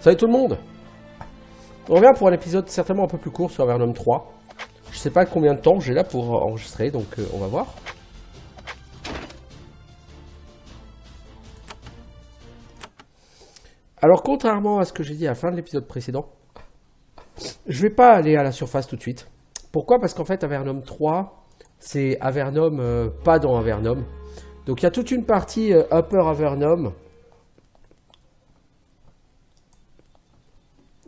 Salut tout le monde. On revient pour un épisode certainement un peu plus court sur Avernum 3. Je sais pas combien de temps j'ai là pour enregistrer, donc on va voir. Alors contrairement à ce que j'ai dit à la fin de l'épisode précédent, je vais pas aller à la surface tout de suite. Pourquoi? Parce qu'en fait Avernum 3, c'est Avernum pas dans Avernum. Donc il y a toute une partie Upper Avernum.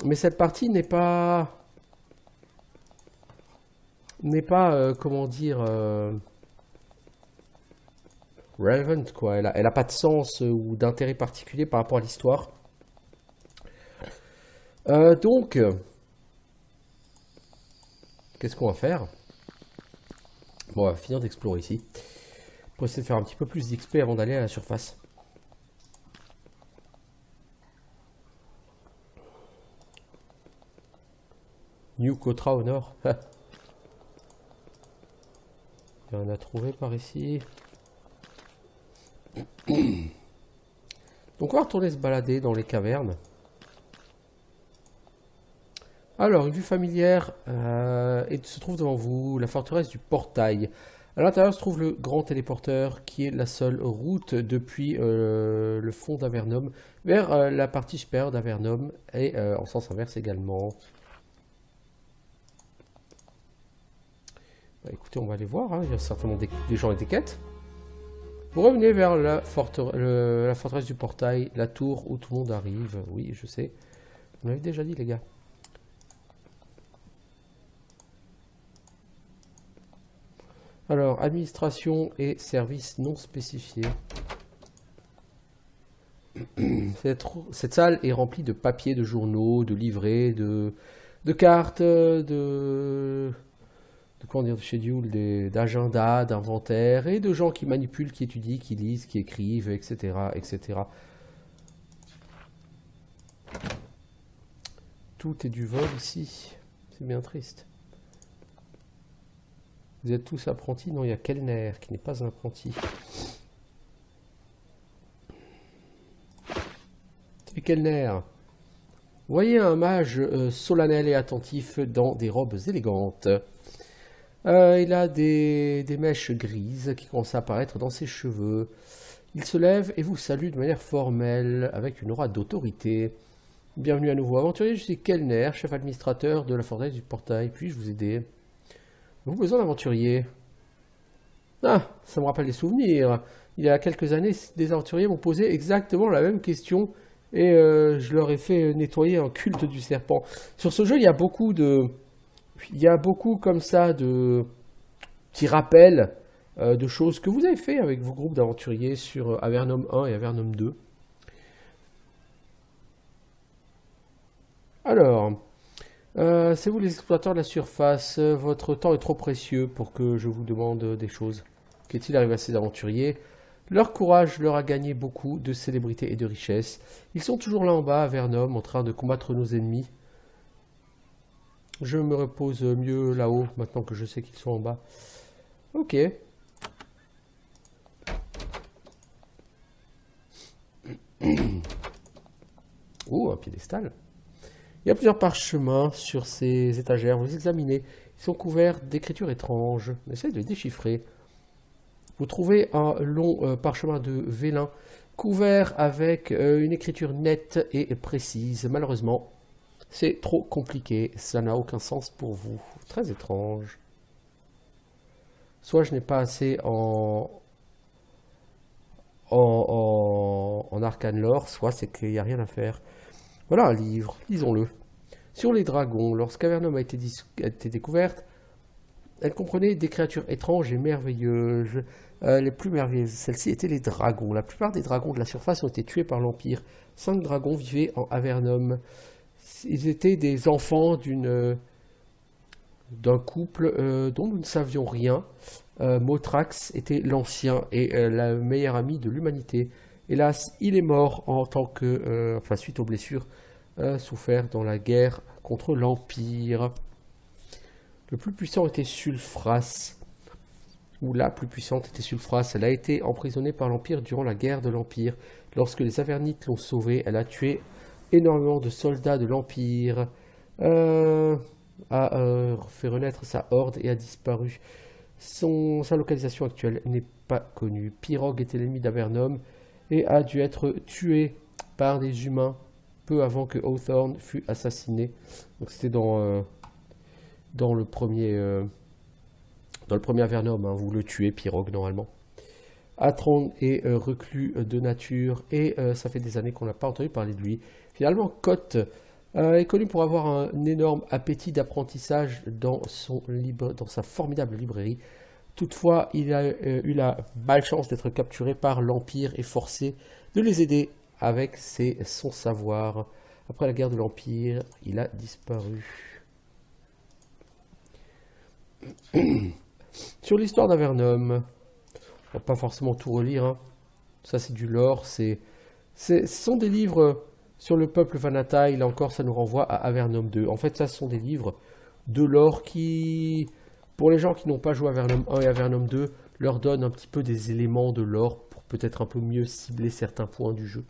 Mais cette partie n'est pas... comment dire... relevant, quoi. Elle a pas de sens ou d'intérêt particulier par rapport à l'histoire. Donc... qu'est-ce qu'on va faire? Bon, on va finir d'explorer ici. Pour essayer de faire un petit peu plus d'XP avant d'aller à la surface. New Cotra au nord. Il y en a trouvé par ici. Donc on va retourner se balader dans les cavernes. Alors, une vue familière et se trouve devant vous la forteresse du Portail. À l'intérieur se trouve le grand téléporteur qui est la seule route depuis le fond d'Avernum vers la partie supérieure d'Avernum et en sens inverse également. Bah, écoutez, on va aller voir, hein. Il y a certainement des gens et des quêtes. Vous revenez vers la forteresse du Portail, la tour où tout le monde arrive. Oui, je sais. Vous m'avez déjà dit, les gars. Alors, administration et services non spécifiés. Cette salle est remplie de papiers, de journaux, de livrets, de cartes, de comment dire, de schedule, d'agendas, d'inventaires, et de gens qui manipulent, qui étudient, qui lisent, qui écrivent, etc., etc. Tout est du vol ici. C'est bien triste. Vous êtes tous apprentis? Non, il y a Kellner qui n'est pas un apprenti. Salut Kellner. Voyez un mage solennel et attentif dans des robes élégantes. Il a des mèches grises qui commencent à apparaître dans ses cheveux. Il se lève et vous salue de manière formelle, avec une aura d'autorité. Bienvenue à nouveau, aventurier, je suis Kellner, chef administrateur de la forteresse du Portail. Puis-je vous aider? Avez-vous besoin d'aventurier? Ah, ça me rappelle des souvenirs. Il y a quelques années, des aventuriers m'ont posé exactement la même question et je leur ai fait nettoyer un culte du serpent. Sur ce jeu, il y a beaucoup comme ça de petits rappels de choses que vous avez fait avec vos groupes d'aventuriers sur Avernum 1 et Avernum 2. Alors, c'est vous les explorateurs de la surface, votre temps est trop précieux pour que je vous demande des choses. Qu'est-il arrivé à ces aventuriers? Leur courage leur a gagné beaucoup de célébrité et de richesse. Ils sont toujours là en bas, à Avernum, en train de combattre nos ennemis. Je me repose mieux là-haut, maintenant que je sais qu'ils sont en bas. Ok. Oh, un piédestal. Il y a plusieurs parchemins sur ces étagères. Vous les examinez. Ils sont couverts d'écritures étranges. Essayez de les déchiffrer. Vous trouvez un long parchemin de vélin couvert avec une écriture nette et précise. Malheureusement, c'est trop compliqué. Ça n'a aucun sens pour vous. Très étrange. Soit je n'ai pas assez en arcane lore, soit c'est qu'il n'y a rien à faire. Voilà un livre, lisons-le. Sur les dragons, lorsqu'Avernum a été découverte, elle comprenait des créatures étranges et merveilleuses. Les plus merveilleuses, celles-ci étaient les dragons. La plupart des dragons de la surface ont été tués par l'Empire. 5 dragons vivaient en Avernum. Ils étaient des enfants d'un couple dont nous ne savions rien. Motrax était l'ancien et la meilleure amie de l'humanité. Hélas, il est mort en tant que, suite aux blessures souffert dans la guerre contre l'Empire. Le plus puissant était Sulfras, ou la plus puissante était Sulfras. Elle a été emprisonnée par l'Empire durant la guerre de l'Empire. Lorsque les Avernites l'ont sauvée, elle a tué énormément de soldats de l'Empire, euh, a fait renaître sa horde et a disparu. Sa localisation actuelle n'est pas connue. Pirog était l'ennemi d'Avernum et a dû être tué par des humains peu avant que Hawthorne fût assassiné. Donc c'était dans dans le premier Avernum, hein, vous le tuez, Pirog, normalement. Atron est reclus de nature et ça fait des années qu'on n'a pas entendu parler de lui. Finalement, Koth est connu pour avoir un énorme appétit d'apprentissage dans sa formidable librairie. Toutefois, il a eu la malchance d'être capturé par l'Empire et forcé de les aider avec son savoir. Après la guerre de l'Empire, il a disparu. Sur l'histoire d'Avernum, on va pas forcément tout relire, hein. Ça c'est du lore, ce sont des livres sur le peuple Vanatai, là encore ça nous renvoie à Avernum 2. En fait, ça ce sont des livres de lore qui, pour les gens qui n'ont pas joué à Avernum 1 et Avernum 2, leur donnent un petit peu des éléments de lore pour peut-être un peu mieux cibler certains points du jeu.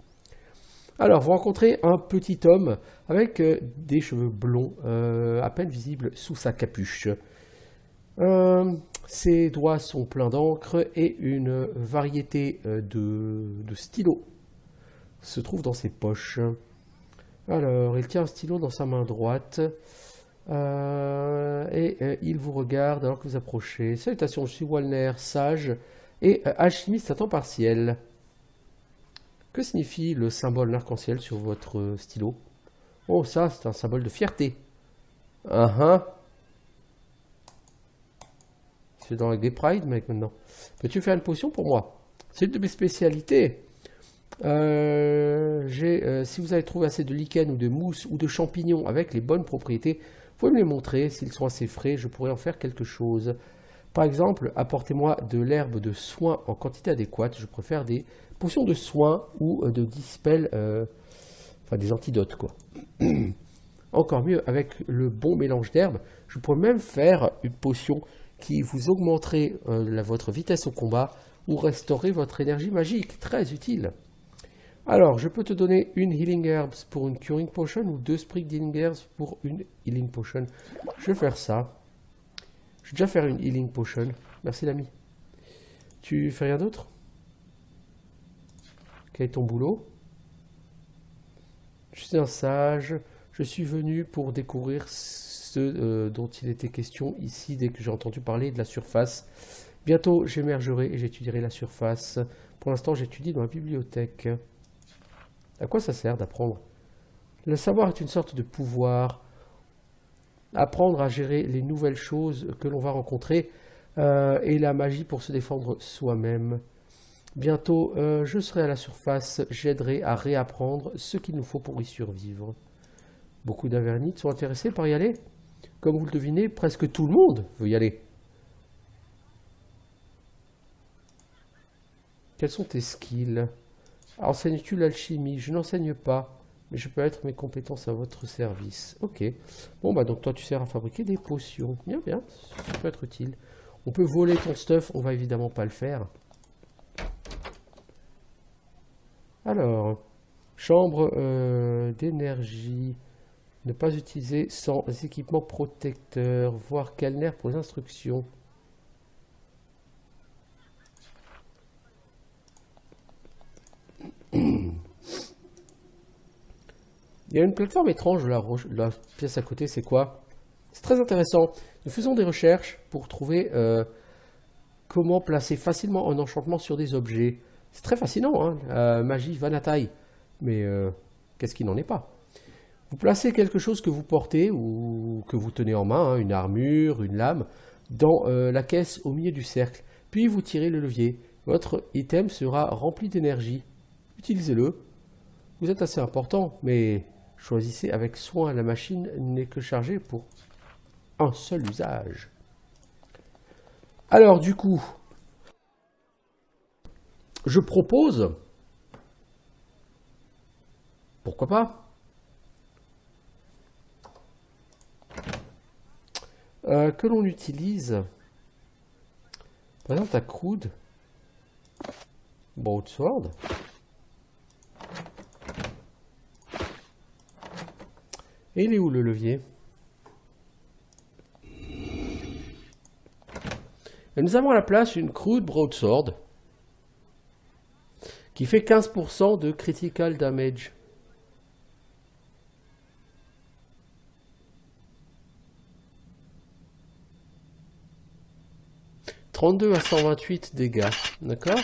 Alors, vous rencontrez un petit homme avec des cheveux blonds, à peine visibles sous sa capuche. Ses doigts sont pleins d'encre et une variété de stylos se trouve dans ses poches. Alors, il tient un stylo dans sa main droite et il vous regarde alors que vous approchez. Salutations, je suis Walner, sage et alchimiste à temps partiel. Que signifie le symbole arc-en-ciel sur votre stylo? Oh, ça, c'est un symbole de fierté. C'est dans les Pride, mec, maintenant. Peux-tu faire une potion pour moi? C'est une de mes spécialités. Si vous avez trouvé assez de lichen ou de mousse ou de champignons avec les bonnes propriétés, vous pouvez me les montrer. S'ils sont assez frais, je pourrais en faire quelque chose. Par exemple, apportez-moi de l'herbe de soin en quantité adéquate. Je préfère des potions de soin ou de dispel, enfin des antidotes, quoi. Encore mieux, avec le bon mélange d'herbes, je pourrais même faire une potion qui vous augmenterait votre vitesse au combat ou restaurer votre énergie magique. Très utile. Alors, je peux te donner une Healing Herbs pour une Curing Potion ou 2 Sprig Healing Herbs pour une Healing Potion. Je vais faire ça. Je vais déjà faire une Healing Potion. Merci l'ami. Tu fais rien d'autre? Quel est ton boulot? Je suis un sage. Je suis venu pour découvrir ce dont il était question ici dès que j'ai entendu parler de la surface. Bientôt, j'émergerai et j'étudierai la surface. Pour l'instant, j'étudie dans la bibliothèque. À quoi ça sert d'apprendre? Le savoir est une sorte de pouvoir. Apprendre à gérer les nouvelles choses que l'on va rencontrer et la magie pour se défendre soi-même. Bientôt, je serai à la surface. J'aiderai à réapprendre ce qu'il nous faut pour y survivre. Beaucoup d'Avernites sont intéressés par y aller. Comme vous le devinez, presque tout le monde veut y aller. Quels sont tes skills? Enseignes-tu l'alchimie? Je n'enseigne pas, mais je peux mettre mes compétences à votre service. Ok. Bon, bah donc toi, tu sers à fabriquer des potions. Bien, bien, ça peut être utile. On peut voler ton stuff, on va évidemment pas le faire. Alors, chambre d'énergie. Ne pas utiliser sans équipement protecteur. Voir Kalner pour les instructions. Il y a une plateforme étrange, la pièce à côté, c'est quoi? C'est très intéressant. Nous faisons des recherches pour trouver comment placer facilement un enchantement sur des objets. C'est très fascinant, hein, magie Vanatai. Mais qu'est-ce qui n'en est pas? Vous placez quelque chose que vous portez ou que vous tenez en main, hein, une armure, une lame, dans la caisse au milieu du cercle. Puis vous tirez le levier. Votre item sera rempli d'énergie. Utilisez-le. Vous êtes assez important, mais choisissez avec soin. La machine n'est que chargée pour un seul usage. Alors du coup, je propose, pourquoi pas, que l'on utilise, par exemple, ta crude broadsword. Et il est où le levier? Et nous avons à la place une crude broadsword qui fait 15% de critical damage. « 32 à 128 dégâts. D'accord.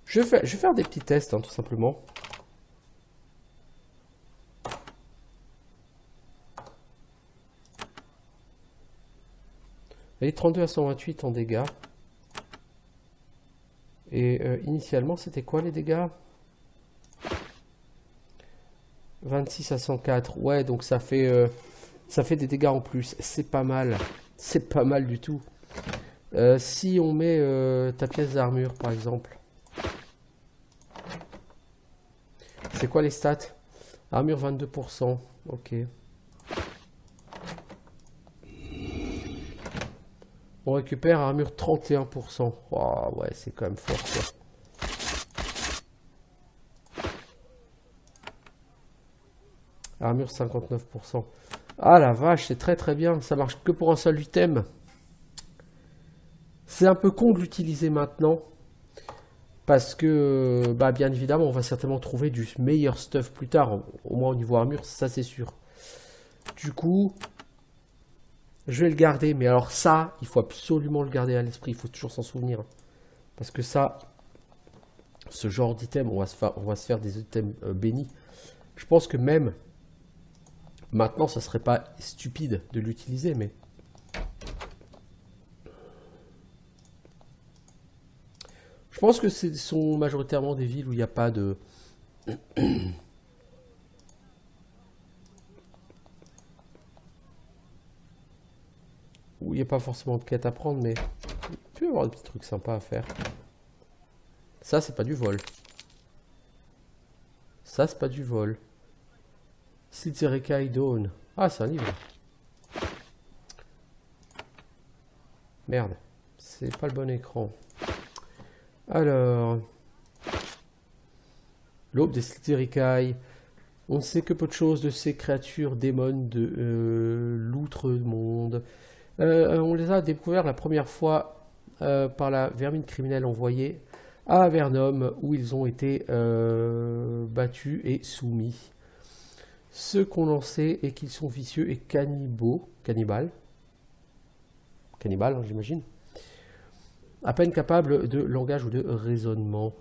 Je vais faire des petits tests, hein, tout simplement. Elle est 32 à 128 en dégâts. Et initialement, c'était quoi les dégâts? 26 à 104. Ouais, donc ça fait des dégâts en plus. C'est pas mal. C'est pas mal du tout. Si on met ta pièce d'armure, par exemple. C'est quoi les stats? Armure 22%. Ok. On récupère armure 31%. Oh, ouais, c'est quand même fort, quoi. Armure 59%. Ah la vache, c'est très très bien. Ça marche que pour un seul item. C'est un peu con de l'utiliser maintenant. Parce que, bah, bien évidemment, on va certainement trouver du meilleur stuff plus tard. Au moins au niveau armure, ça c'est sûr. Du coup, je vais le garder. Mais alors ça, il faut absolument le garder à l'esprit. Il faut toujours s'en souvenir. Parce que ça, ce genre d'item, on va se faire des items bénis. Je pense que même maintenant, ça serait pas stupide de l'utiliser, mais... Je pense que ce sont majoritairement des villes où il n'y a pas de... où il n'y a pas forcément de quête à prendre, mais... il peut y avoir des petits trucs sympas à faire. Ça, c'est pas du vol. Ça, c'est pas du vol. Slitzerekai Dawn. Ah, c'est un livre. Merde. C'est pas le bon écran. Alors... L'aube des Slitzerekai. On ne sait que peu de choses de ces créatures démons de l'outre-monde. On les a découverts la première fois par la vermine criminelle envoyée à Avernum, où ils ont été battus et soumis. Ce qu'on en sait est qu'ils sont vicieux et cannibales, hein, j'imagine, à peine capables de langage ou de raisonnement.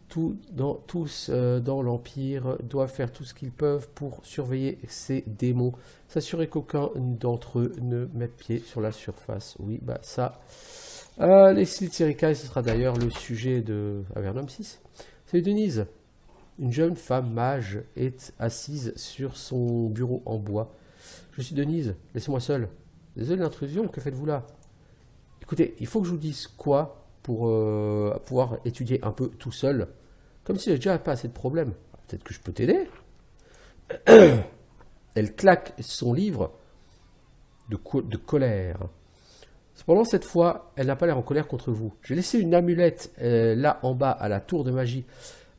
Tous dans l'Empire doivent faire tout ce qu'ils peuvent pour surveiller ces démons, s'assurer qu'aucun d'entre eux ne mette pied sur la surface. Oui, bah ça... les Slitzerekai, ce sera d'ailleurs le sujet de Avernum 6. C'est Denise. Une jeune femme mage est assise sur son bureau en bois. Je suis Denise, laissez-moi seule. Désolé de l'intrusion, que faites-vous là? Écoutez, il faut que je vous dise quoi pour pouvoir étudier un peu tout seul. Comme si j'avais déjà pas assez de problèmes. Peut-être que je peux t'aider. Elle claque son livre de colère. Cependant, cette fois, elle n'a pas l'air en colère contre vous. J'ai laissé une amulette là en bas à la tour de magie.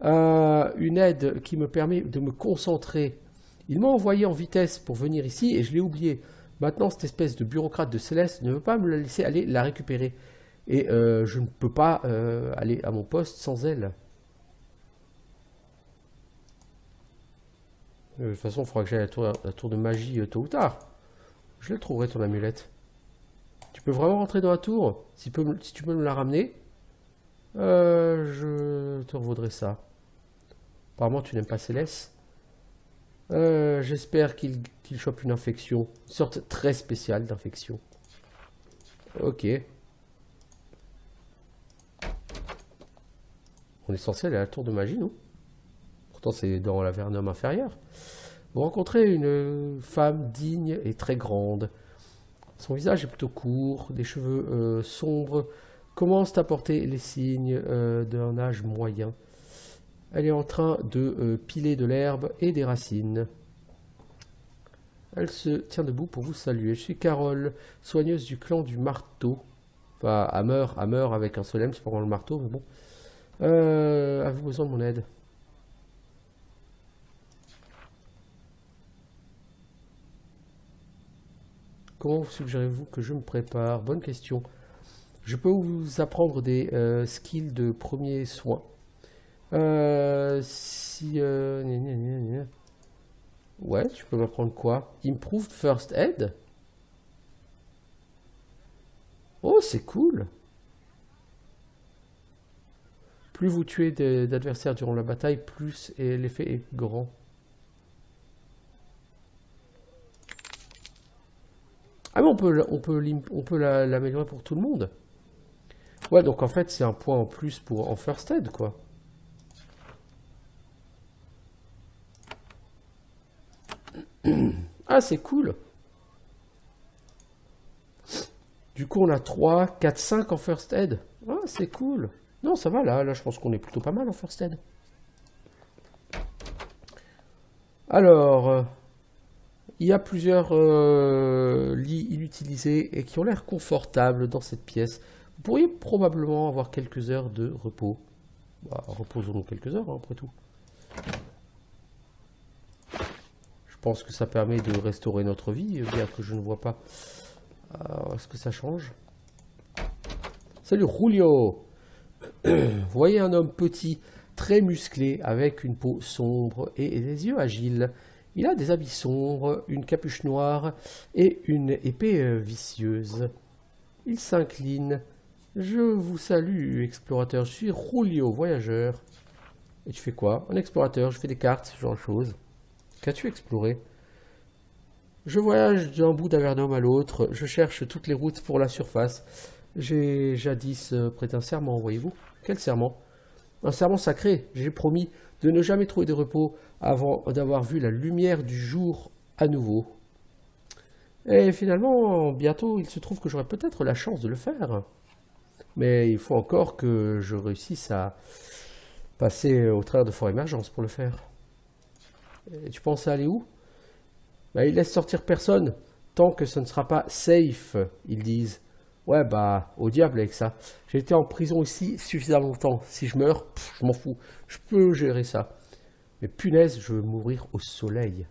Une aide qui me permet de me concentrer. Il m'a envoyé en vitesse pour venir ici et je l'ai oublié. Maintenant, cette espèce de bureaucrate de Céleste ne veut pas me la laisser aller la récupérer. Et je ne peux pas aller à mon poste sans elle. De toute façon, il faudra que j'aille à la tour de magie tôt ou tard. Je la trouverai, ton amulette. Tu peux vraiment rentrer dans la tour? Si tu peux me la ramener, je te revaudrai ça. Apparemment, tu n'aimes pas Céleste. J'espère qu'il chope une infection. Une sorte très spéciale d'infection. Ok. On est censé aller à la tour de magie, nous? Pourtant, c'est dans l'Avernum inférieur. Vous rencontrez une femme digne et très grande. Son visage est plutôt court, des cheveux sombres commencent à porter les signes d'un âge moyen. Elle est en train de piler de l'herbe et des racines. Elle se tient debout pour vous saluer. Je suis Carole, soigneuse du clan du marteau. Enfin, Hammer avec un seul M, c'est pas vraiment le marteau, mais bon. Avez-vous besoin de mon aide? Comment suggérez-vous que je me prépare? Bonne question. Je peux vous apprendre des skills de premiers soins. Si... gna, gna, gna, gna. Ouais, tu peux m'apprendre quoi? Improved First Aid? Oh, c'est cool! Plus vous tuez d'adversaires durant la bataille, plus l'effet est grand. Ah mais on peut l'améliorer pour tout le monde. Ouais, donc en fait c'est un point en plus pour en First Aid, quoi. Ah, c'est cool. Du coup, on a 3, 4, 5 en First Aid. Ah, c'est cool. Non, ça va, là je pense qu'on est plutôt pas mal en First Aid. Alors, il y a plusieurs lits inutilisés et qui ont l'air confortables dans cette pièce. Vous pourriez probablement avoir quelques heures de repos. Bah, reposons-nous quelques heures, hein, après tout. Je pense que ça permet de restaurer notre vie, bien que je ne vois pas. Est-ce que ça change? Salut Julio! Voyez un homme petit, très musclé, avec une peau sombre et des yeux agiles. Il a des habits sombres, une capuche noire et une épée vicieuse. Il s'incline. Je vous salue, explorateur. Je suis Julio, voyageur. Et tu fais quoi? Un explorateur, je fais des cartes, ce genre de choses. Qu'as-tu exploré? Je voyage d'un bout d'Avernum à l'autre. Je cherche toutes les routes pour la surface. J'ai jadis prêté un serment, voyez-vous? Quel serment? Un serment sacré. J'ai promis de ne jamais trouver de repos avant d'avoir vu la lumière du jour à nouveau. Et finalement, bientôt, il se trouve que j'aurai peut-être la chance de le faire. Mais il faut encore que je réussisse à passer au travers de Fort Émergence pour le faire. Et tu penses à aller où? Bah, ils laissent sortir personne tant que ce ne sera pas safe, ils disent. Ouais, bah, au diable avec ça. J'ai été en prison ici suffisamment longtemps. Si je meurs, je m'en fous. Je peux gérer ça. Mais punaise, je veux mourir au soleil.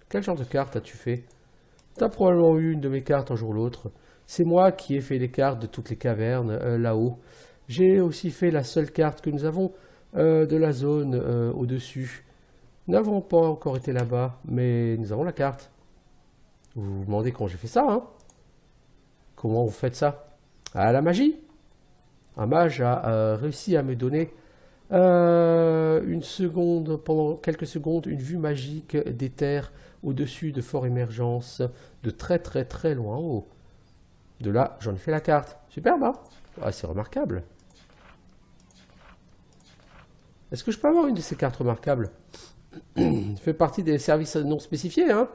Quel genre de carte as-tu fait? T'as probablement eu une de mes cartes un jour ou l'autre. C'est moi qui ai fait les cartes de toutes les cavernes là-haut. J'ai aussi fait la seule carte que nous avons de la zone au-dessus. Nous n'avons pas encore été là-bas, mais nous avons la carte. Vous vous demandez comment j'ai fait ça, hein? Comment vous faites ça? Ah, la magie! Un mage a réussi à me donner une seconde, pendant quelques secondes, une vue magique des terres au-dessus de Fort Émergence, de très très très loin en haut. De là, j'en ai fait la carte. Superbe, hein? Ah, c'est remarquable. Est-ce que je peux avoir une de ces cartes remarquables? Ça fait partie des services non spécifiés, hein?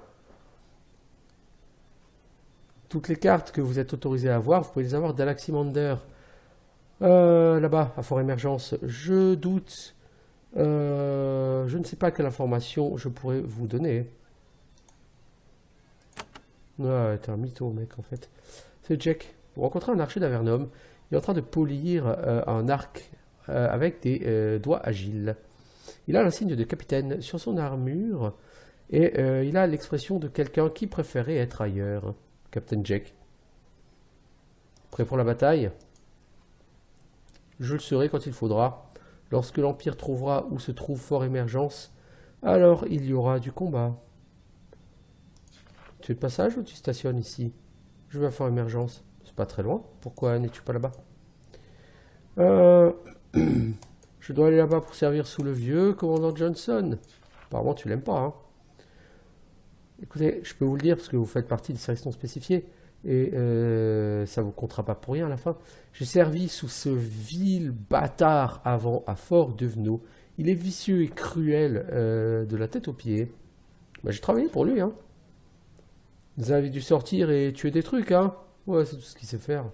Toutes les cartes que vous êtes autorisé à avoir, vous pouvez les avoir d'Alaximander. Là-bas, à Fort Émergence. Je doute. Je ne sais pas quelle information je pourrais vous donner. Ah, t'es un mytho, mec, en fait. C'est Jack. Vous rencontrez un archer d'Avernum. Il est en train de polir un arc avec des doigts agiles. Il a l'insigne de capitaine sur son armure et il a l'expression de quelqu'un qui préférait être ailleurs. Captain Jack. Prêt pour la bataille? Je le serai quand il faudra. Lorsque l'Empire trouvera où se trouve Fort Émergence, alors il y aura du combat. Tu es de passage ou tu stationnes ici? Je vais à Fort Émergence. C'est pas très loin. Pourquoi n'es-tu pas là-bas? Je dois aller là-bas pour servir sous le vieux commandant Johnson. Apparemment, tu l'aimes pas, hein? Écoutez, je peux vous le dire parce que vous faites partie des services non spécifiés et ça vous comptera pas pour rien à la fin. J'ai servi sous ce vil bâtard avant à Fort Devenot. Il est vicieux et cruel de la tête aux pieds. Bah, j'ai travaillé pour lui, hein. Vous avez dû sortir et tuer des trucs, hein. Ouais, c'est tout ce qu'il sait faire.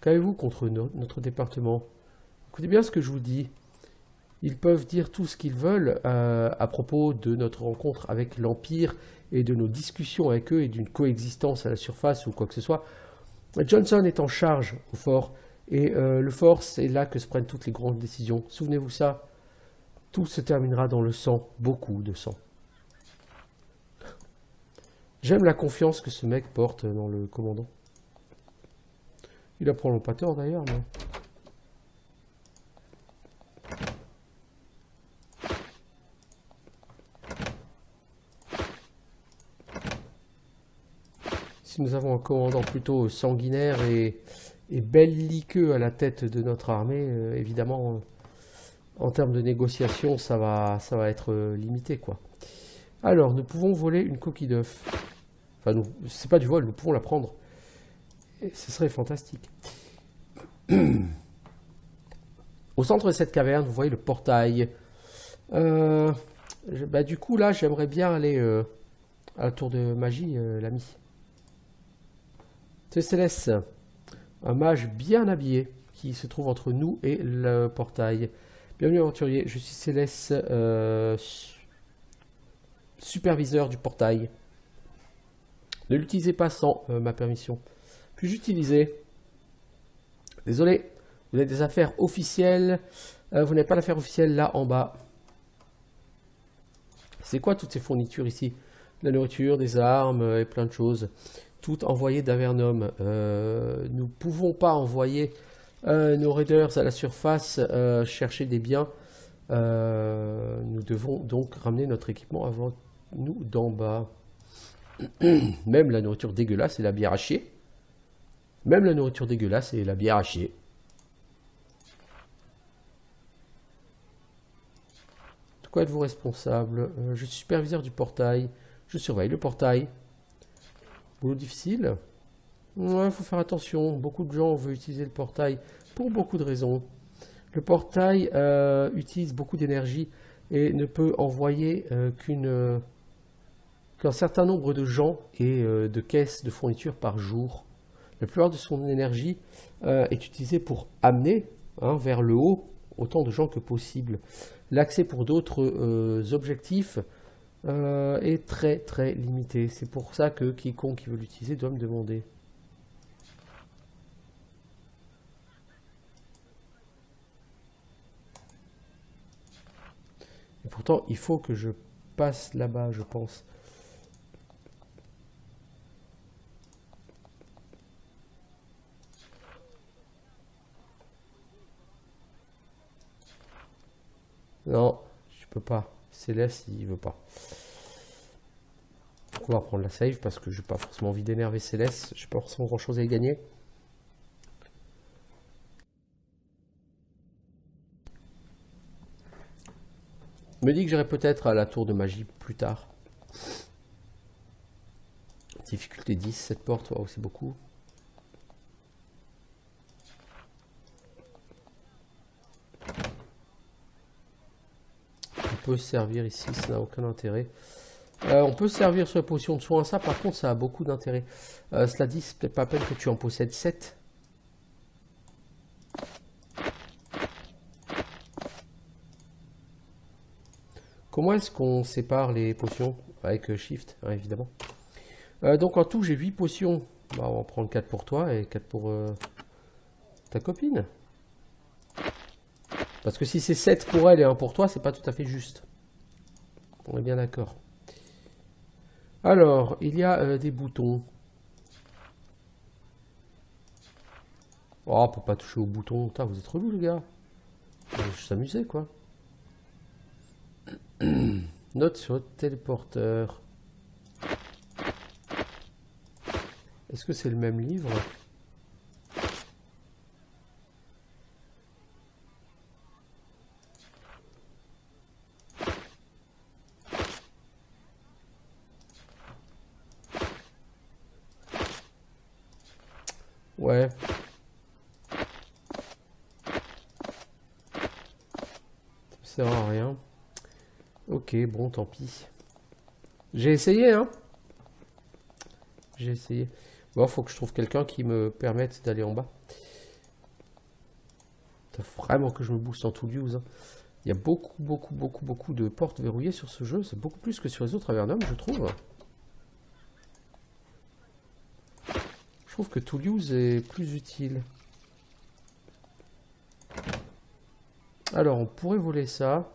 Qu'avez-vous contre notre département? Écoutez bien ce que je vous dis. Ils peuvent dire tout ce qu'ils veulent à propos de notre rencontre avec l'Empire et de nos discussions avec eux et d'une coexistence à la surface ou quoi que ce soit. Johnson est en charge au fort et le fort, c'est là que se prennent toutes les grandes décisions. Souvenez-vous ça, tout se terminera dans le sang, beaucoup de sang. J'aime la confiance que ce mec porte dans le commandant. Il a probablement pas tort d'ailleurs, mais... Si nous avons un commandant plutôt sanguinaire et belliqueux à la tête de notre armée, évidemment, en termes de négociation, ça va être limité, quoi. Alors, nous pouvons voler une coquille d'œuf. Enfin, c'est pas du vol, nous pouvons la prendre. Et ce serait fantastique. Au centre de cette caverne, vous voyez le portail. Du coup, là, j'aimerais bien aller à la tour de magie, l'ami. C'est Céleste, un mage bien habillé qui se trouve entre nous et le portail. Bienvenue aventurier, je suis Céleste, superviseur du portail. Ne l'utilisez pas sans ma permission. Puis-je utiliser? Désolé, vous avez des affaires officielles. Vous n'avez pas d'affaires officielles là en bas. C'est quoi toutes ces fournitures ici? De la nourriture, des armes et plein de choses. Tout envoyé d'Avernum. Nous ne pouvons pas envoyer nos raiders à la surface chercher des biens. Nous devons donc ramener notre équipement avant nous d'en bas. Même la nourriture dégueulasse et la bière à chier. Même la nourriture dégueulasse et la bière à chier. De quoi êtes-vous responsable? Je suis superviseur du portail. Je surveille le portail. Boulot difficile? Ouais, faut faire attention. Beaucoup de gens veulent utiliser le portail pour beaucoup de raisons. Le portail utilise beaucoup d'énergie et ne peut envoyer qu'un certain nombre de gens et de caisses de fourniture par jour. La plupart de son énergie est utilisée pour amener vers le haut autant de gens que possible. L'accès pour d'autres objectifs est très très limité. C'est pour ça que quiconque qui veut l'utiliser doit me demander. Et pourtant, il faut que je passe là-bas, je pense. Non, je peux pas. Céleste, il veut pas. On va prendre la save parce que j'ai pas forcément envie d'énerver Céleste. J'ai pas forcément grand chose à y gagner. Me dit que j'irai peut-être à la tour de magie plus tard. Difficulté 10, cette porte, waouh, c'est beaucoup. On peut se servir ici, ça n'a aucun intérêt. On peut se servir sur la potion de soin, ça par contre ça a beaucoup d'intérêt. Cela dit, c'est peut-être pas à peine que tu en possèdes 7. Comment est-ce qu'on sépare les potions? Avec Shift, hein, évidemment. Donc en tout, j'ai 8 potions. Bah, on va en prendre 4 pour toi et 4 pour ta copine. Parce que si c'est 7 pour elle et 1 pour toi, c'est pas tout à fait juste. On est bien d'accord. Alors, il y a des boutons. Oh, pour pas toucher aux boutons. Putain, vous êtes relou, les gars. Je s'amuser, quoi. Note sur le téléporteur. Est-ce que c'est le même livre? Ouais. Ça sert à rien. Ok, bon, tant pis. J'ai essayé, hein. J'ai essayé. Bon, faut que je trouve quelqu'un qui me permette d'aller en bas. Faut vraiment que je me booste en Toulouse. Hein. Il y a beaucoup de portes verrouillées sur ce jeu. C'est beaucoup plus que sur les autres Avernum, je trouve. Je trouve que Toulouse est plus utile. Alors, on pourrait voler ça.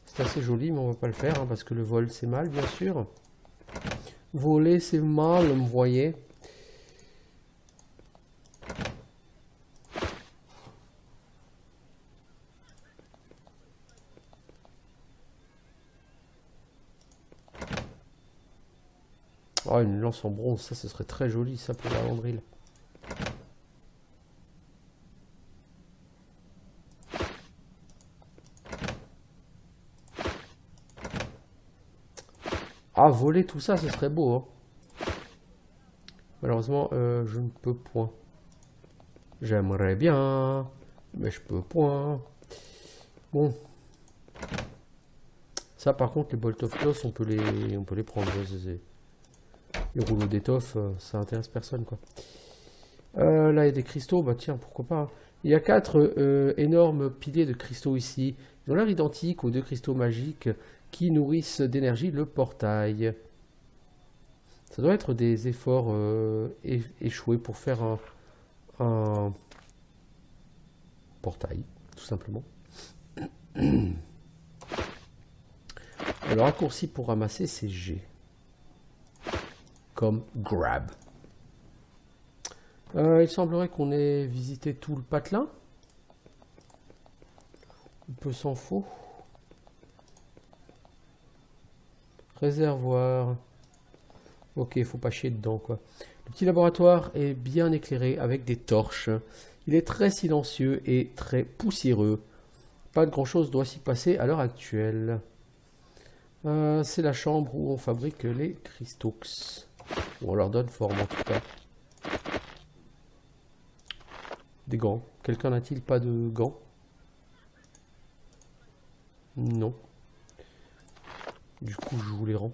C'est assez joli, mais on va pas le faire, hein, parce que le vol, c'est mal, bien sûr. Voler, c'est mal, vous voyez. Oh, une lance en bronze, ça, ce serait très joli, ça, pour la Landril. Ah, voler tout ça, ce serait beau, hein. Malheureusement, je ne peux point. J'aimerais bien, mais je peux point. Bon. Ça, par contre, les bolt of cloth, on peut les prendre. Les rouleaux d'étoffe, ça intéresse personne, quoi. Là, il y a des cristaux. Bah tiens, pourquoi pas, hein. Il y a 4 énormes piliers de cristaux ici. Ils ont l'air identiques aux 2 cristaux magiques qui nourrissent d'énergie le portail. Ça doit être des efforts échoués pour faire un portail, tout simplement. Le raccourci pour ramasser, c'est G. Comme grab. Il semblerait qu'on ait visité tout le patelin. Un peu s'en faut. Réservoir. Ok, il faut pas chier dedans, quoi. Le petit laboratoire est bien éclairé avec des torches. Il est très silencieux et très poussiéreux. Pas de grand chose doit s'y passer à l'heure actuelle. C'est la chambre où on fabrique les cristaux. Ou on leur donne forme en tout cas. Des gants. Quelqu'un n'a-t-il pas de gants? Non. Du coup, je vous les rends.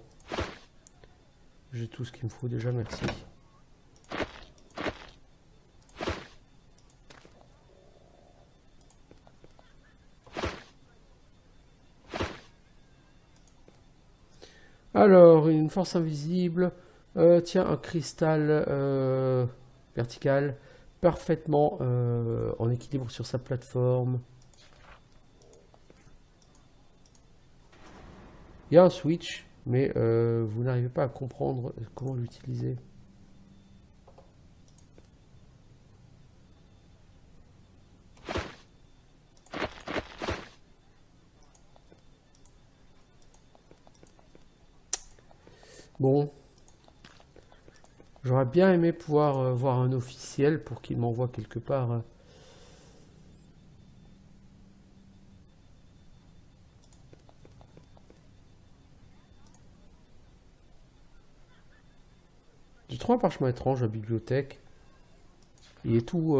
J'ai tout ce qu'il me faut déjà, merci. Alors, une force invisible. Tiens, un cristal vertical parfaitement en équilibre sur sa plateforme. Il y a un switch, mais vous n'arrivez pas à comprendre comment l'utiliser. Bon. J'aurais bien aimé pouvoir voir un officiel pour qu'il m'envoie quelque part. J'ai trouvé un parchemin étrange à la bibliothèque. Il est tout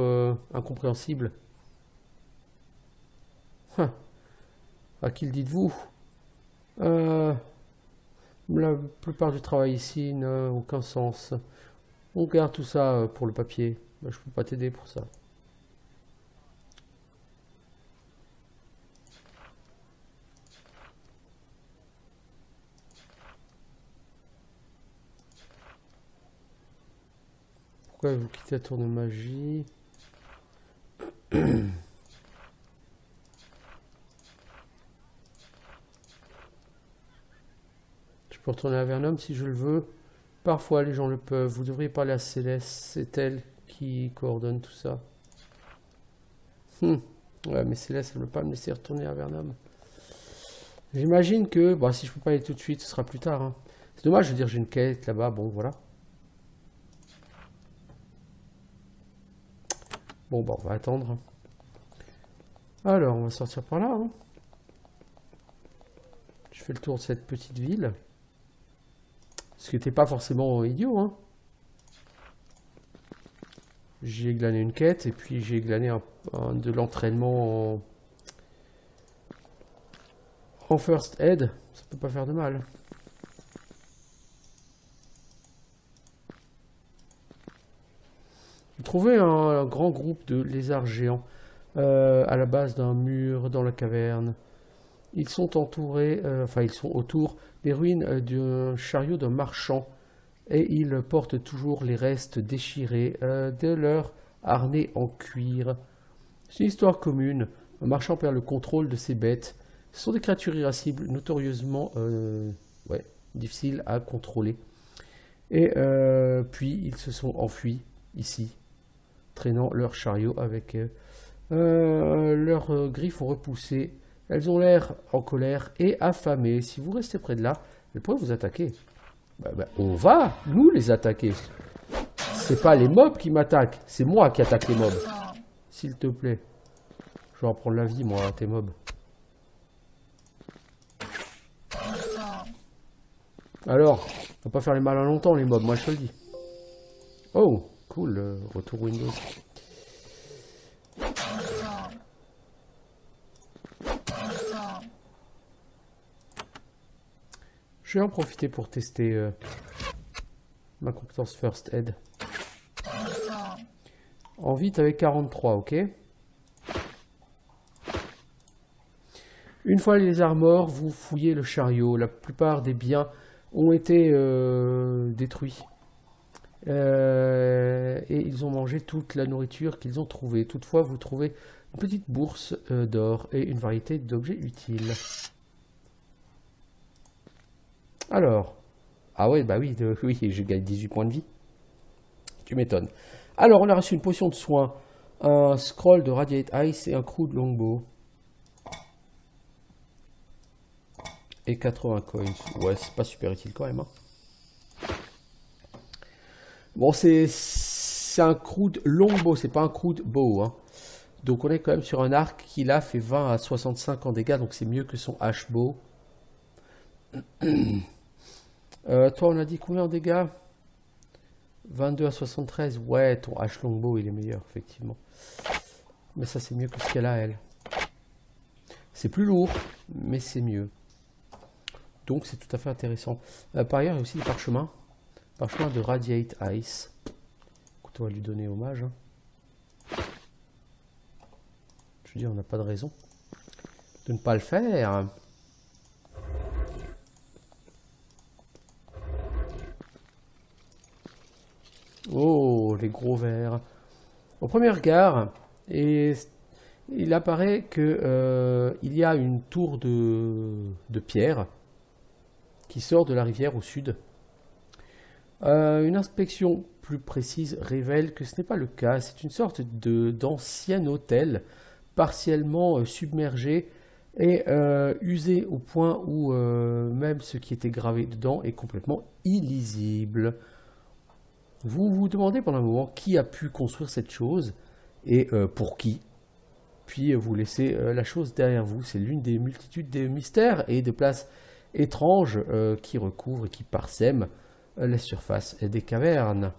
incompréhensible. À qui le dites-vous? La plupart du travail ici n'a aucun sens. On garde tout ça pour le papier. Bah, je peux pas t'aider pour ça. Pourquoi vous quittez la tour de magie? Je peux retourner à Vernum si je le veux. Parfois les gens le peuvent. Vous devriez parler à Céleste. C'est elle qui coordonne tout ça. Ouais, mais Céleste, elle ne veut pas me laisser retourner à Vernum. J'imagine que, bah, si je peux pas aller tout de suite, ce sera plus tard, hein. C'est dommage, je veux dire, j'ai une quête là-bas, bon, voilà. Bon, bah, on va attendre. Alors, on va sortir par là, hein. Je fais le tour de cette petite ville. Ce qui n'était pas forcément idiot, hein. J'ai glané une quête, et puis j'ai glané de l'entraînement en first aid. Ça peut pas faire de mal. J'ai trouvé un grand groupe de lézards géants à la base d'un mur dans la caverne. Ils sont entourés, enfin ils sont autour des ruines d'un chariot d'un marchand et ils portent toujours les restes déchirés de leur harnais en cuir. C'est une histoire commune. Un marchand perd le contrôle de ses bêtes. Ce sont des créatures irascibles, notorieusement difficiles à contrôler. Et puis ils se sont enfuis ici, traînant leur chariot avec leurs griffes ont repoussé. Elles ont l'air en colère et affamées. Si vous restez près de là, elles pourraient vous attaquer. On va, nous, les attaquer. C'est pas les mobs qui m'attaquent, c'est moi qui attaque les mobs. S'il te plaît. Je vais en prendre la vie, moi, à tes mobs. Alors, on va pas faire les malins longtemps, les mobs, moi je te le dis. Oh, cool, retour Windows. Je vais en profiter pour tester ma compétence First Aid. En vite avec 43, ok? Une fois les lézards morts, vous fouillez le chariot. La plupart des biens ont été détruits. Et ils ont mangé toute la nourriture qu'ils ont trouvée. Toutefois, vous trouvez une petite bourse d'or et une variété d'objets utiles. Alors, ah ouais, bah oui, oui, je gagne 18 points de vie. Tu m'étonnes. Alors, on a reçu une potion de soin, un scroll de Radiate Ice et un crew de longbow. Et 80 coins. Ouais, c'est pas super utile quand même. Hein. Bon, c'est un crew de longbow, c'est pas un crew de bow. Hein. Donc, on est quand même sur un arc qui là fait 20 à 65 en dégâts, donc c'est mieux que son H-bow. Toi, on a dit combien en dégâts? 22 à 73. Ouais, ton H longbow, il est meilleur, effectivement. Mais ça, c'est mieux que ce qu'elle a, elle. C'est plus lourd, mais c'est mieux. Donc, c'est tout à fait intéressant. Par ailleurs, il y a aussi des parchemins. Parchemin de Radiate Ice. Écoute, on va lui donner hommage. Hein. Je veux dire, on n'a pas de raison de ne pas le faire. Oh, les gros vers. Au premier regard, et il apparaît que il y a une tour de pierre qui sort de la rivière au sud. Une inspection plus précise révèle que ce n'est pas le cas. C'est une sorte d'ancien hôtel partiellement submergé et usé au point où même ce qui était gravé dedans est complètement illisible. Vous vous demandez pendant un moment qui a pu construire cette chose et pour qui. Puis vous laissez la chose derrière vous. C'est l'une des multitudes de mystères et de places étranges qui recouvrent et qui parsèment la surface des cavernes.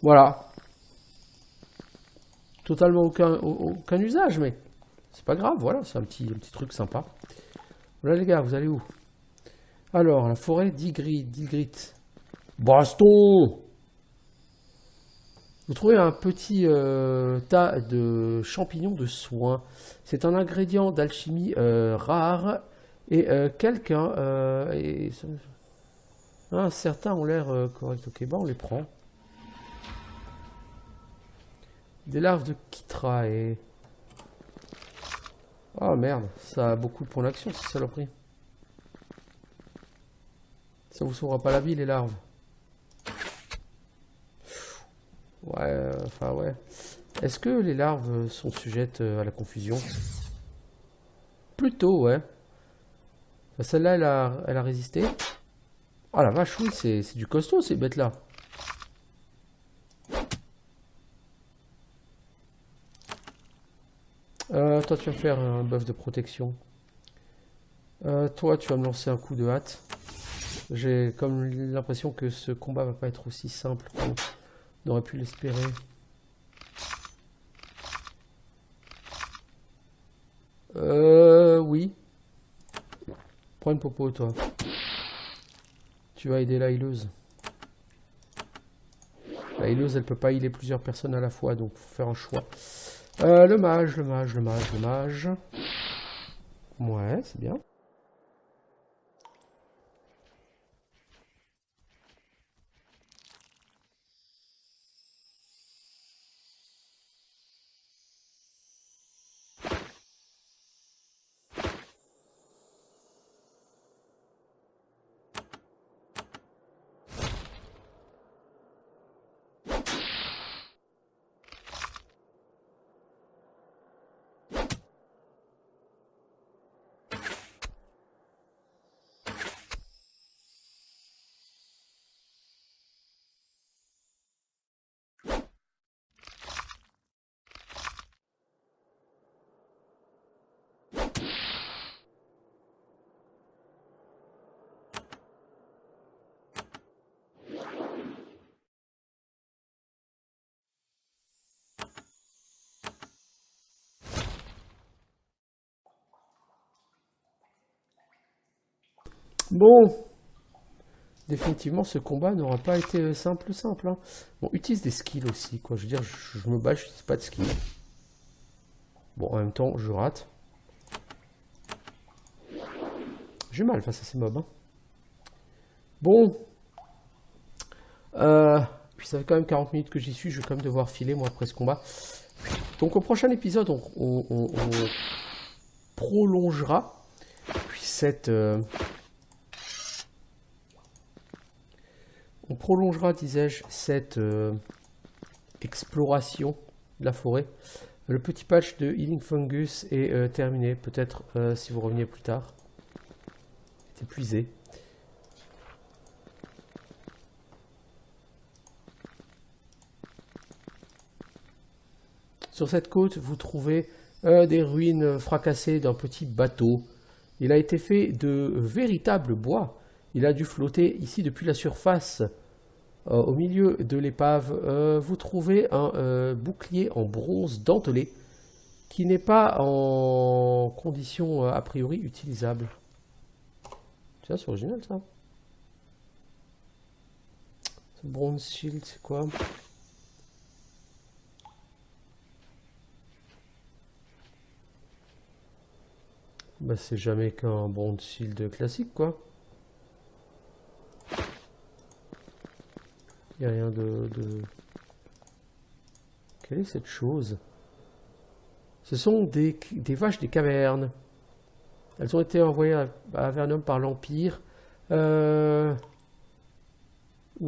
Voilà. Totalement aucun usage, mais c'est pas grave, voilà, c'est un petit truc sympa. Voilà les gars, vous allez où? Alors, la forêt d'Ygrit. Baston! Vous trouvez un petit tas de champignons de soins. C'est un ingrédient d'alchimie rare et certains ont l'air corrects. Ok, bah on les prend. Des larves de Kytrae. Oh merde, ça a beaucoup de points d'action, cette saloperie. Ça vous sauvera pas la vie, les larves. Ouais, enfin ouais. Est-ce que les larves sont sujettes à la confusion? Plutôt, ouais. Enfin, celle-là, elle a résisté. Oh la vache, oui, c'est du costaud, ces bêtes-là. Toi, tu vas faire un buff de protection. Toi, tu vas me lancer un coup de hâte. J'ai comme l'impression que ce combat va pas être aussi simple qu'on aurait pu l'espérer. Oui. Prends une popo, toi. Tu vas aider la healeuse. La healeuse, elle peut pas healer plusieurs personnes à la fois, donc faut faire un choix. Le mage. Ouais, c'est bien. Bon, définitivement, ce combat n'aura pas été simple. Hein. Bon, utilise des skills aussi, quoi. Je veux dire, je me bats, je n'utilise pas de skills. Bon, en même temps, je rate. J'ai mal face à ces mobs. Hein. Bon. Puis ça fait quand même 40 minutes que j'y suis. Je vais quand même devoir filer, moi, après ce combat. Donc, au prochain épisode, on prolongera. Puis on prolongera, disais-je, cette exploration de la forêt. Le petit patch de Healing Fungus est terminé. Peut-être si vous reveniez plus tard. C'est épuisé. Sur cette côte, vous trouvez des ruines fracassées d'un petit bateau. Il a été fait de véritable bois. Il a dû flotter ici depuis la surface. Au milieu de l'épave, vous trouvez un bouclier en bronze dentelé qui n'est pas en condition a priori utilisable. Ça, c'est original ça. Ce bronze shield, c'est quoi? Bah, c'est jamais qu'un bronze shield classique, quoi. Il n'y a rien de... Quelle est cette chose? Ce sont des vaches des cavernes. Elles ont été envoyées à Avernum par l'Empire, où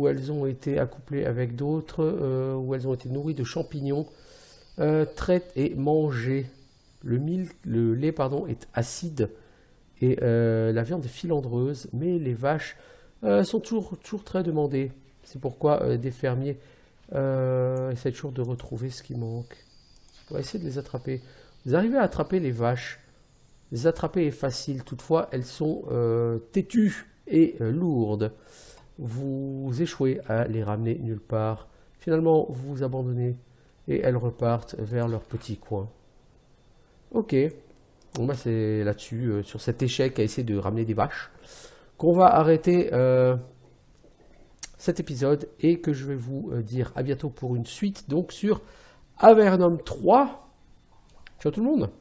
elles ont été accouplées avec d'autres, où elles ont été nourries de champignons, traites et mangées. Le lait est acide et la viande est filandreuse, mais les vaches sont toujours très demandées. C'est pourquoi des fermiers essaient toujours de retrouver ce qui manque. On va essayer de les attraper. Vous arrivez à attraper les vaches. Les attraper est facile, toutefois elles sont têtues et lourdes. Vous échouez à les ramener nulle part. Finalement, vous vous abandonnez et elles repartent vers leur petit coin. Ok, bon bah c'est là-dessus, sur cet échec à essayer de ramener des vaches, qu'on va arrêter cet épisode et que je vais vous dire à bientôt pour une suite, donc sur Avernum 3. Ciao tout le monde!